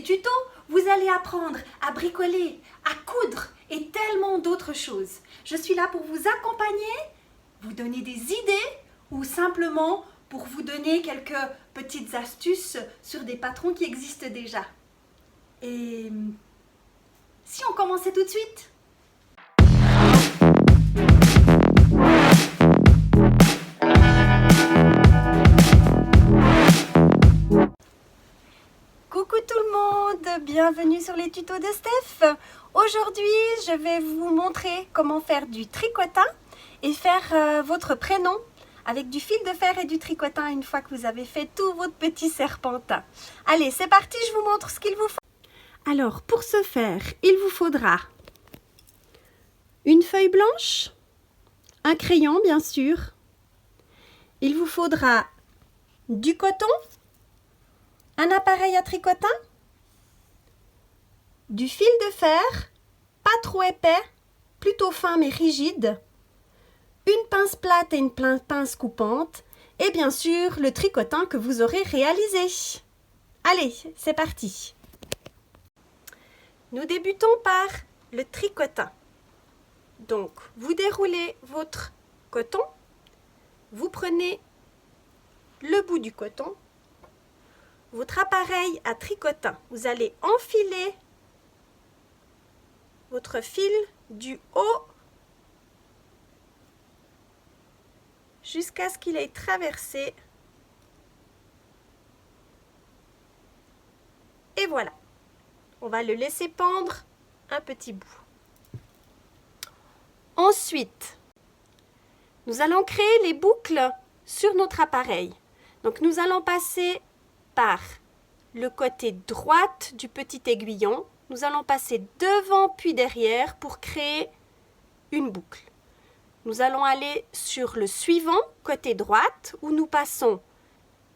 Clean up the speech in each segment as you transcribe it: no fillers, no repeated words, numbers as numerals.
tuto, vous allez apprendre à bricoler, à coudre et tellement d'autres choses. Je suis là pour vous accompagner, vous donner des idées ou simplement pour vous donner quelques petites astuces sur des patrons qui existent déjà. Et si on commençait tout de suite? Coucou tout le monde, bienvenue sur les tutos de Steph. Aujourd'hui, je vais vous montrer comment faire du tricotin et faire votre prénom avec du fil de fer et du tricotin une fois que vous avez fait tout votre petit serpentin. Allez, c'est parti, je vous montre ce qu'il vous faut. Alors, pour ce faire, il vous faudra une feuille blanche, un crayon bien sûr, il vous faudra du coton, un appareil à tricotin, du fil de fer, pas trop épais, plutôt fin mais rigide, une pince plate et une pince coupante, et bien sûr le tricotin que vous aurez réalisé. Allez, c'est parti. Nous débutons par le tricotin. Donc, vous déroulez votre coton, vous prenez le bout du coton, votre appareil à tricotin, vous allez enfiler votre fil du haut jusqu'à ce qu'il ait traversé. Et voilà, on va le laisser pendre un petit bout. Ensuite, nous allons créer les boucles sur notre appareil. Donc nous allons passer par le côté droit du petit aiguillon. Nous allons passer devant puis derrière pour créer une boucle. Nous allons aller sur le suivant, côté droite, où nous passons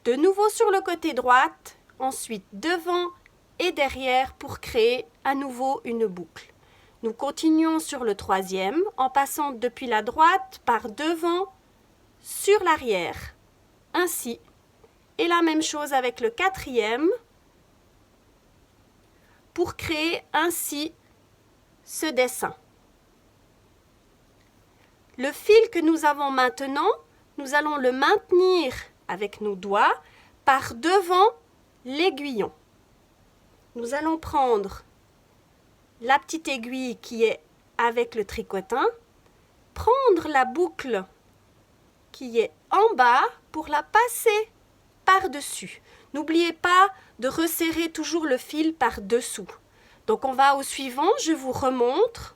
de nouveau sur le côté droite, ensuite devant et derrière pour créer à nouveau une boucle. Nous continuons sur le troisième en passant depuis la droite par devant sur l'arrière. Ainsi. Et la même chose avec le quatrième pour créer ainsi ce dessin. Le fil que nous avons maintenant, nous allons le maintenir avec nos doigts par devant l'aiguillon. Nous allons prendre la petite aiguille qui est avec le tricotin, prendre la boucle qui est en bas pour la passer par-dessus. N'oubliez pas de resserrer toujours le fil par-dessous. Donc on va au suivant, je vous remontre.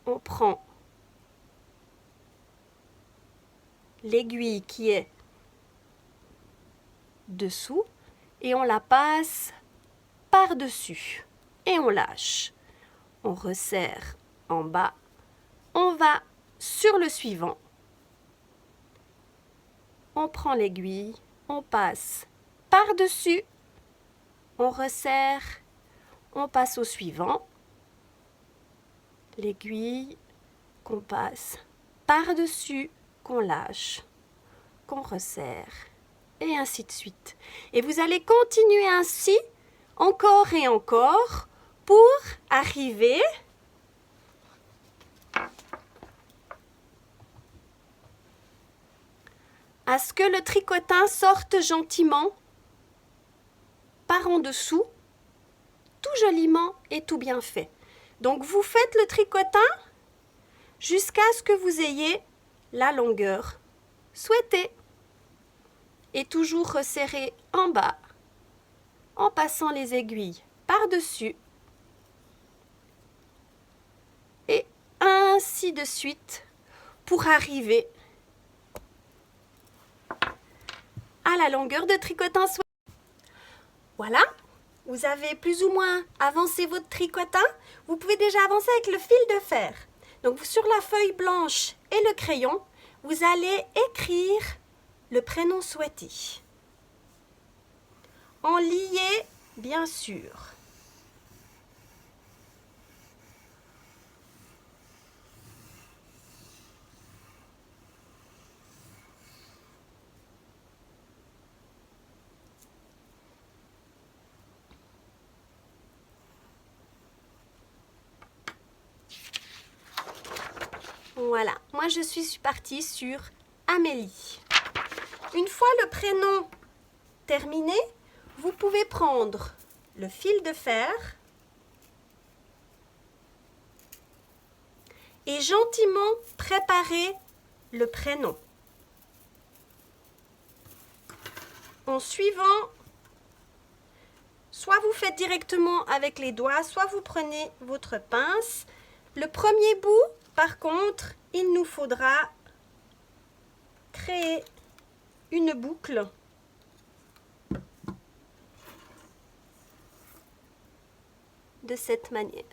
On prend l'aiguille qui est dessous et on la passe par-dessus. Et on lâche. On resserre en bas. On va sur le suivant. On prend l'aiguille, on passe par-dessus, on resserre, on passe au suivant. L'aiguille qu'on passe par-dessus, qu'on lâche, qu'on resserre, et ainsi de suite. Et vous allez continuer ainsi, encore et encore, pour arriver à ce que le tricotin sorte gentiment par en dessous, tout joliment et tout bien fait. Donc vous faites le tricotin jusqu'à ce que vous ayez la longueur souhaitée. Et toujours resserrer en bas en passant les aiguilles par-dessus. Et ainsi de suite pour arriver à la longueur de tricotin souhaitée. Voilà, vous avez plus ou moins avancé votre tricotin. Vous pouvez déjà avancer avec le fil de fer. Donc sur la feuille blanche et le crayon, vous allez écrire le prénom souhaité. En lié, bien sûr. Voilà, moi je suis partie sur Amélie. Une fois le prénom terminé, vous pouvez prendre le fil de fer et gentiment préparer le prénom. En suivant, soit vous faites directement avec les doigts, soit vous prenez votre pince. Le premier bout, par contre, il nous faudra créer une boucle de cette manière.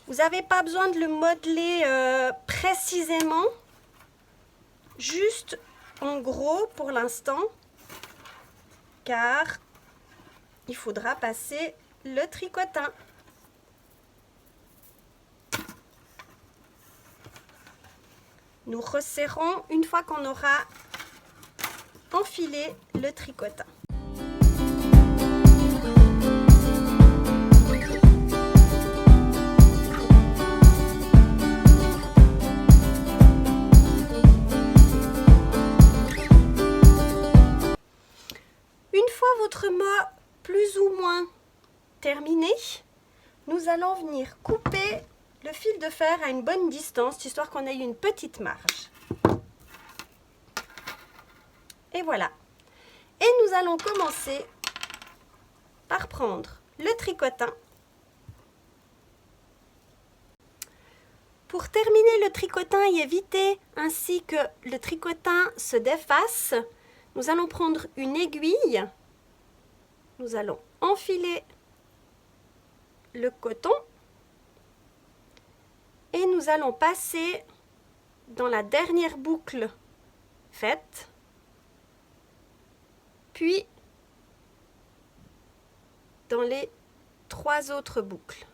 Vous n'avez pas besoin de le modeler précisément, juste en gros pour l'instant, car il faudra passer le tricotin. Nous resserrons une fois qu'on aura enfilé le tricotin. Une fois votre mot plus ou moins terminé, nous allons venir couper le fil de fer à une bonne distance, histoire qu'on ait une petite marge. Et voilà. Et nous allons commencer par prendre le tricotin. Pour terminer le tricotin et éviter ainsi que le tricotin se défasse, nous allons prendre une aiguille. Nous allons enfiler le coton. Et nous allons passer dans la dernière boucle faite, puis dans les 3 autres boucles,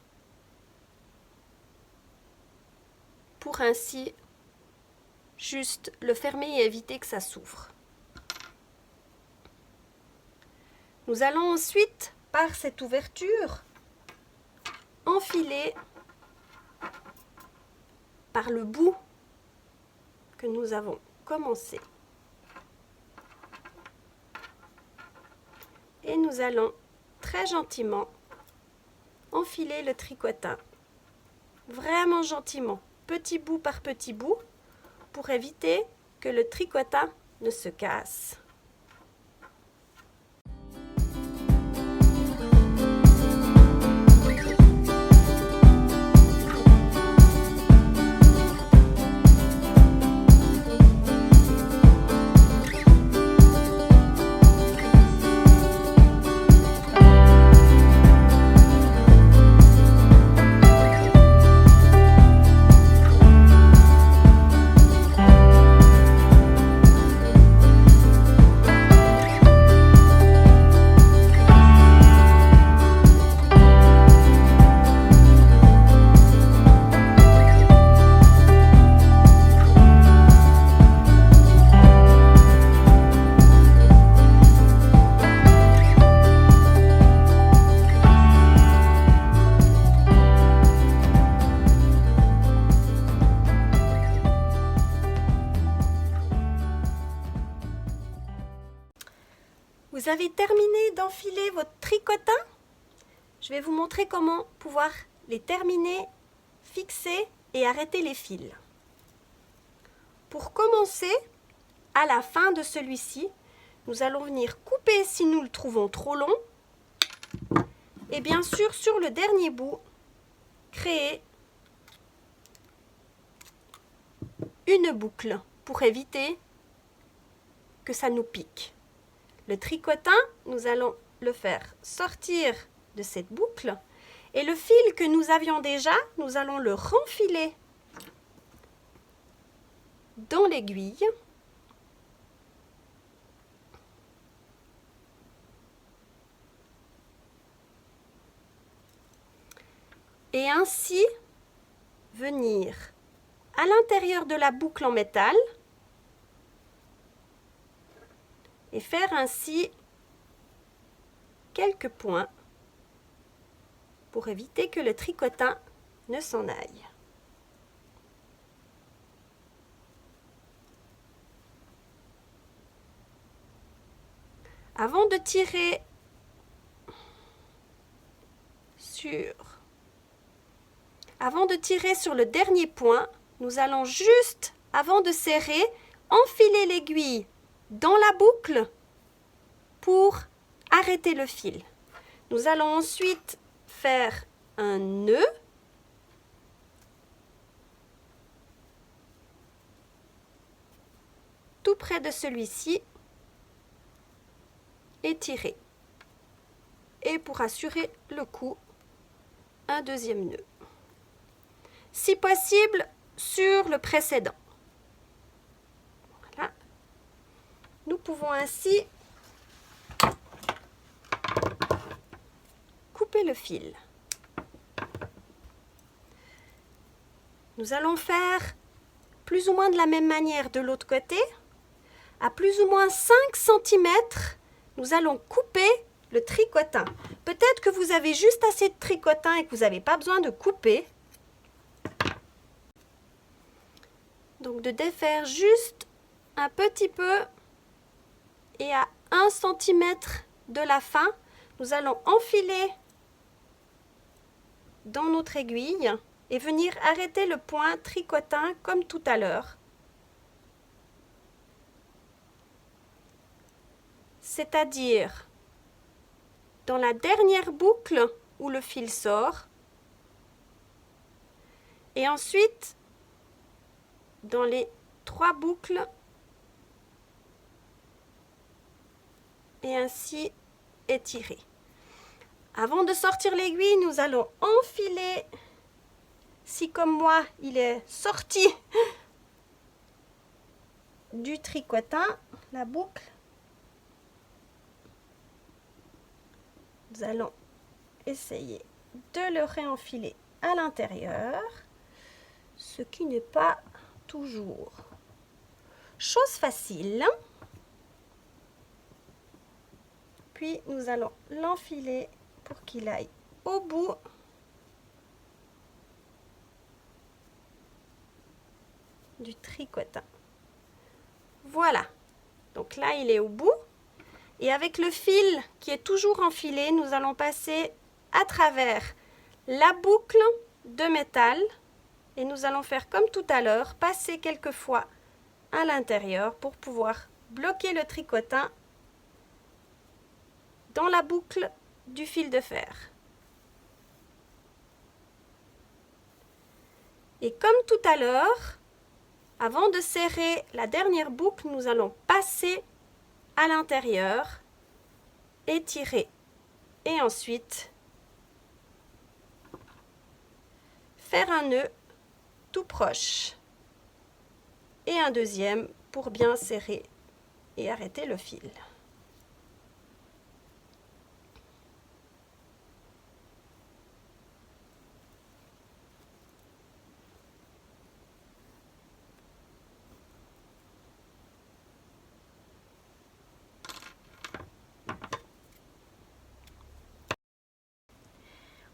pour ainsi juste le fermer et éviter que ça s'ouvre. Nous allons ensuite, par cette ouverture, enfiler par le bout que nous avons commencé. Et nous allons très gentiment enfiler le tricotin, vraiment gentiment, petit bout par petit bout, pour éviter que le tricotin ne se casse. Vous avez terminé d'enfiler votre tricotin. Je vais vous montrer comment pouvoir les terminer, fixer et arrêter les fils. Pour commencer, à la fin de celui-ci, nous allons venir couper si nous le trouvons trop long. Et bien sûr, sur le dernier bout, créer une boucle pour éviter que ça nous pique. Le tricotin, nous allons le faire sortir de cette boucle et le fil que nous avions déjà, nous allons le renfiler dans l'aiguille. Et ainsi venir à l'intérieur de la boucle en métal et faire ainsi quelques points pour éviter que le tricotin ne s'en aille. Avant de tirer sur le dernier point, nous allons juste, avant de serrer, enfiler l'aiguille dans la boucle pour arrêter le fil. Nous allons ensuite faire un nœud tout près de celui-ci et tirer. Et pour assurer le coup, un deuxième nœud. Si possible, sur le précédent. Voilà. Nous pouvons ainsi couper le fil. Nous allons faire plus ou moins de la même manière de l'autre côté. À plus ou moins 5 cm, nous allons couper le tricotin. Peut-être que vous avez juste assez de tricotin et que vous n'avez pas besoin de couper. Donc de défaire juste un petit peu et à 1 cm de la fin, nous allons enfiler dans notre aiguille et venir arrêter le point tricotin comme tout à l'heure. C'est-à-dire dans la dernière boucle où le fil sort et ensuite dans les 3 boucles et ainsi étirer. Avant de sortir l'aiguille, nous allons enfiler, si comme moi il est sorti du tricotin, la boucle, nous allons essayer de le réenfiler à l'intérieur, ce qui n'est pas toujours chose facile. Puis nous allons l'enfiler pour qu'il aille au bout du tricotin. Voilà, donc là il est au bout et avec le fil qui est toujours enfilé, nous allons passer à travers la boucle de métal et nous allons faire comme tout à l'heure, passer quelques fois à l'intérieur pour pouvoir bloquer le tricotin dans la boucle du fil de fer. Et comme tout à l'heure, avant de serrer la dernière boucle, nous allons passer à l'intérieur, étirer et ensuite faire un nœud tout proche et un deuxième pour bien serrer et arrêter le fil.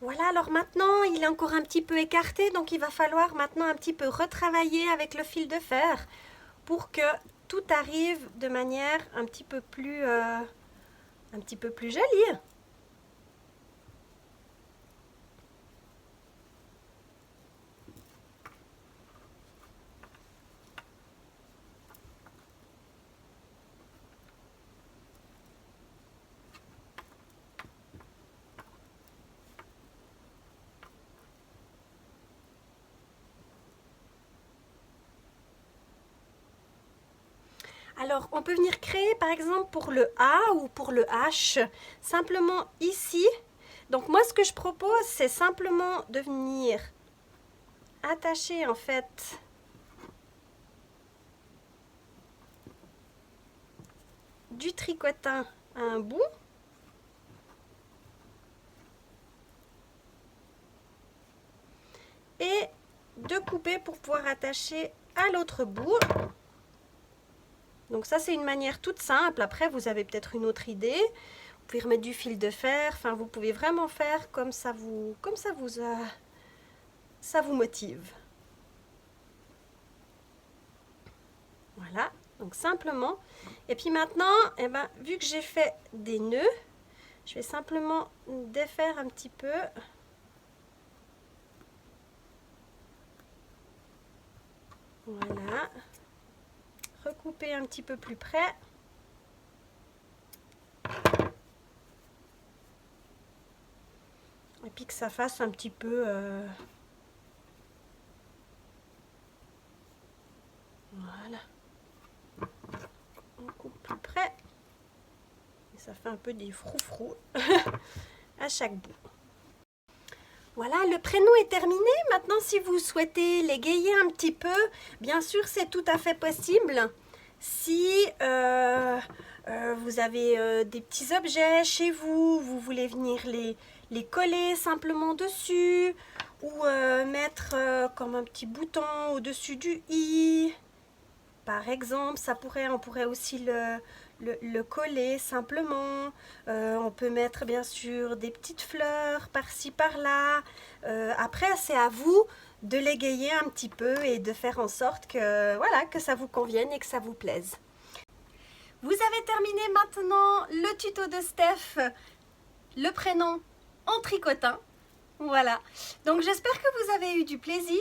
Voilà, alors maintenant, il est encore un petit peu écarté, donc il va falloir maintenant un petit peu retravailler avec le fil de fer pour que tout arrive de manière un petit peu plus jolie. Alors, on peut venir créer, par exemple, pour le A ou pour le H, simplement ici. Donc, moi, ce que je propose, c'est simplement de venir attacher, en fait, du tricotin à un bout. Et de couper pour pouvoir attacher à l'autre bout. Donc ça, c'est une manière toute simple. Après, vous avez peut-être une autre idée. Vous pouvez remettre du fil de fer, enfin vous pouvez vraiment faire comme ça vous motive. Voilà, donc simplement. Et puis maintenant, eh ben, vu que j'ai fait des nœuds, je vais simplement défaire un petit peu. Voilà. Recouper un petit peu plus près. Et puis que ça fasse un petit peu... Voilà. On coupe plus près. Et ça fait un peu des froufrous à chaque bout. Voilà, le prénom est terminé. Maintenant, si vous souhaitez l'égayer un petit peu, bien sûr, c'est tout à fait possible. Si vous avez des petits objets chez vous, vous voulez venir les coller simplement dessus ou mettre comme un petit bouton au-dessus du i. Par exemple, on pourrait aussi le coller simplement. On peut mettre bien sûr des petites fleurs par-ci par-là. Après, c'est à vous de l'égayer un petit peu et de faire en sorte que, voilà, que ça vous convienne et que ça vous plaise. Vous avez terminé maintenant le tuto de Steph, le prénom en tricotin. Voilà, donc j'espère que vous avez eu du plaisir.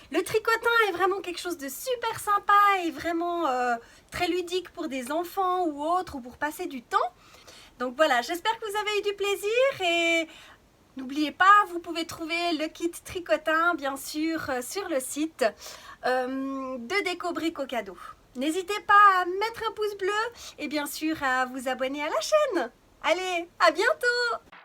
Le tricotin est vraiment quelque chose de super sympa et vraiment très ludique pour des enfants ou autres ou pour passer du temps. Donc voilà, j'espère que vous avez eu du plaisir et n'oubliez pas, vous pouvez trouver le kit tricotin bien sûr sur le site de Déco Brico Cadeau. N'hésitez pas à mettre un pouce bleu et bien sûr à vous abonner à la chaîne. Allez, à bientôt!